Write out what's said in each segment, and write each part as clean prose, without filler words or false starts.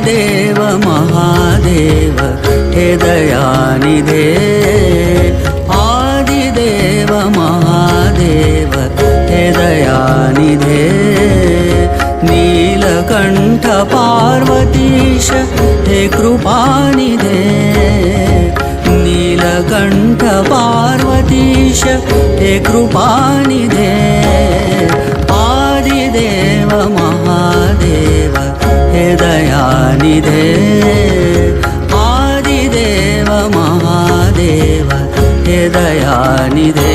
आदिदेव महादेव हे दयानिधे आदिदेव महादेव हे दयानिधे नीलकंठ पार्वतीश हे कृपानिधे नीलकंठ पार्वतीश हे कृपानिधे आदिदेव महादेव हे दयानिधे आदिदेव महादेव हे दयानिधे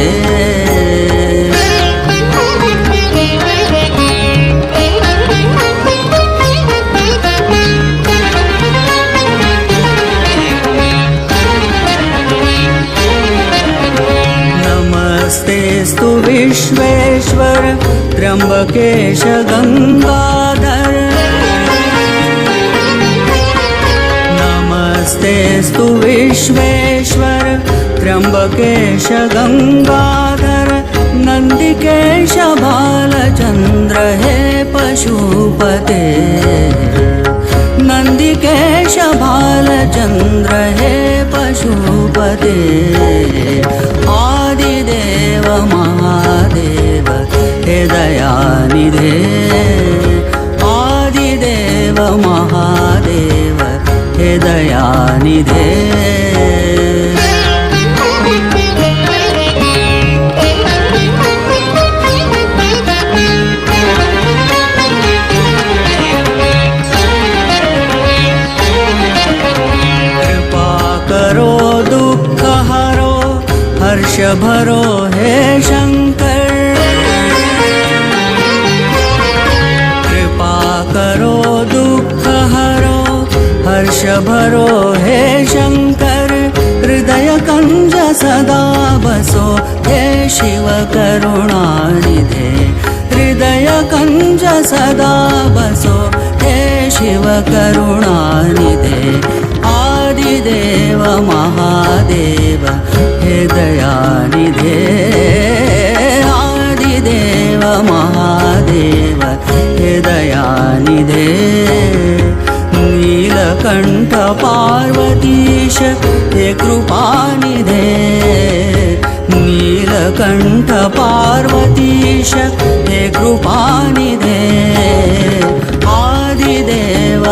नमस्तेस्तु विश्वेश्वर त्र्यंबकेश गंगाधर नमस्तेस्तु विश्वेश्वर त्र्यंबकेश गंगाधर नंदिकेश भालचंद्र हे पशुपते नंदिकेश भालचंद्र हे पशुपते आदिदेव महादेव हे दयानिधे आदिदेव महादेव हे दयानिधे कृपा करो दुख हरो हर्ष भरो हे शंकर कृपा करो दुख हरो हर्ष भरो हे शंकर हृदय कंज सदा बसो हे शिव करुणानिधे हृदय कंज सदा बसो हे शिव करुणानिधे आदिदेव महादेव हे दयानिधे आदिदेव महादेव हे दयानिधे नीलकंठ पार्वतीश हे कृपानिधे नीलकंठ पार्वतीश हे कृपानिधे आदिदेव